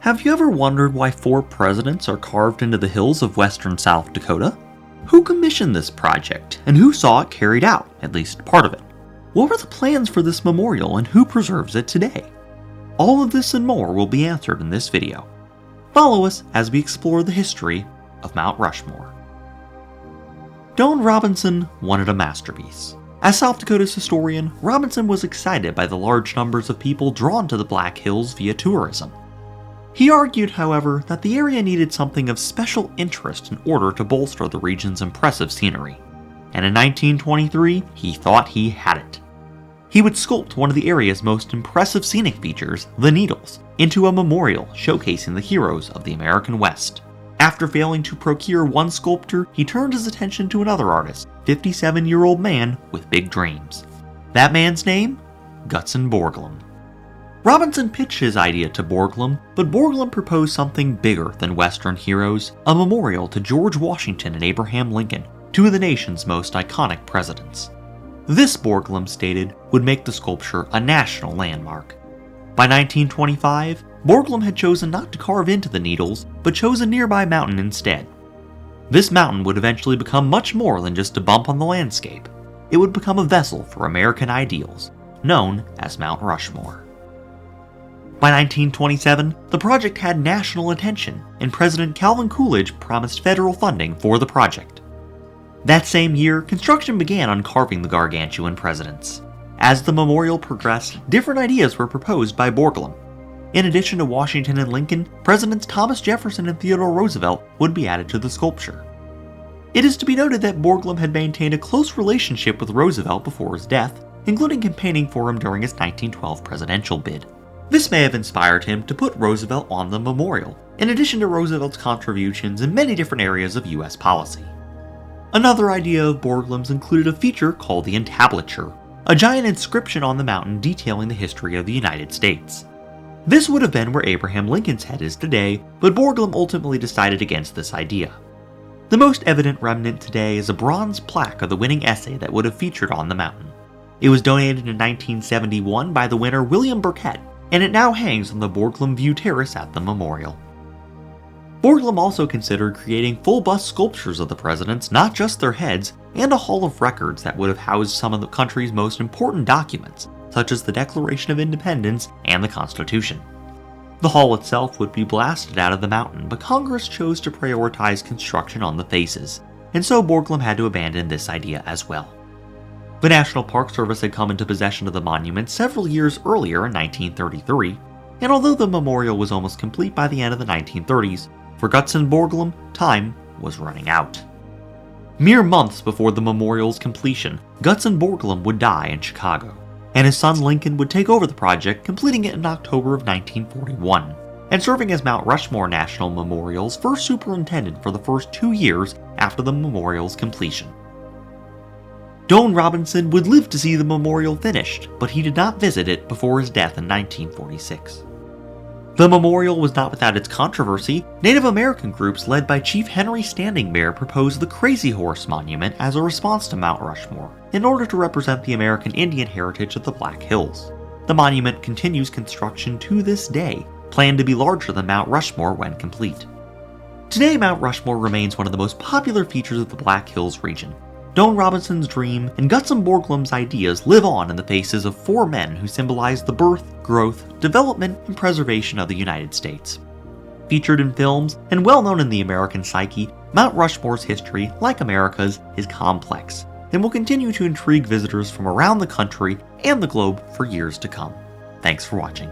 Have you ever wondered why 4 presidents are carved into the hills of western South Dakota? Who commissioned this project, and who saw it carried out, at least part of it? What were the plans for this memorial, and who preserves it today? All of this and more will be answered in this video. Follow us as we explore the history of Mount Rushmore. Doane Robinson wanted a masterpiece. As South Dakota's historian, Robinson was excited by the large numbers of people drawn to the Black Hills via tourism. He argued, however, that the area needed something of special interest in order to bolster the region's impressive scenery. And in 1923, he thought he had it. He would sculpt one of the area's most impressive scenic features, the Needles, into a memorial showcasing the heroes of the American West. After failing to procure one sculptor, he turned his attention to another artist, 57-year-old man with big dreams. That man's name? Gutzon Borglum. Robinson pitched his idea to Borglum, but Borglum proposed something bigger than Western heroes, a memorial to George Washington and Abraham Lincoln, 2 of the nation's most iconic presidents. This, Borglum stated, would make the sculpture a national landmark. By 1925, Borglum had chosen not to carve into the Needles, but chose a nearby mountain instead. This mountain would eventually become much more than just a bump on the landscape. It would become a vessel for American ideals, known as Mount Rushmore. By 1927, the project had national attention, and President Calvin Coolidge promised federal funding for the project. That same year, construction began on carving the gargantuan presidents. As the memorial progressed, different ideas were proposed by Borglum. In addition to Washington and Lincoln, Presidents Thomas Jefferson and Theodore Roosevelt would be added to the sculpture. It is to be noted that Borglum had maintained a close relationship with Roosevelt before his death, including campaigning for him during his 1912 presidential bid. This may have inspired him to put Roosevelt on the memorial, in addition to Roosevelt's contributions in many different areas of US policy. Another idea of Borglum's included a feature called the entablature, a giant inscription on the mountain detailing the history of the United States. This would have been where Abraham Lincoln's head is today, but Borglum ultimately decided against this idea. The most evident remnant today is a bronze plaque of the winning essay that would have featured on the mountain. It was donated in 1971 by the winner William Burkett, and it now hangs on the Borglum View Terrace at the memorial. Borglum also considered creating full bust sculptures of the presidents, not just their heads, and a hall of records that would have housed some of the country's most important documents, such as the Declaration of Independence and the Constitution. The hall itself would be blasted out of the mountain, but Congress chose to prioritize construction on the faces, and so Borglum had to abandon this idea as well. The National Park Service had come into possession of the monument several years earlier in 1933, and although the memorial was almost complete by the end of the 1930s, for Gutzon Borglum, time was running out. Mere months before the memorial's completion, Gutzon Borglum would die in Chicago, and his son Lincoln would take over the project, completing it in October of 1941, and serving as Mount Rushmore National Memorial's first superintendent for the first 2 years after the memorial's completion. Doane Robinson would live to see the memorial finished, but he did not visit it before his death in 1946. The memorial was not without its controversy. Native American groups led by Chief Henry Standing Bear proposed the Crazy Horse Monument as a response to Mount Rushmore, in order to represent the American Indian heritage of the Black Hills. The monument continues construction to this day, planned to be larger than Mount Rushmore when complete. Today, Mount Rushmore remains one of the most popular features of the Black Hills region. Doane Robinson's dream and Gutzon Borglum's ideas live on in the faces of 4 men who symbolize the birth, growth, development, and preservation of the United States. Featured in films and well known in the American psyche, Mount Rushmore's history, like America's, is complex and will continue to intrigue visitors from around the country and the globe for years to come. Thanks for watching.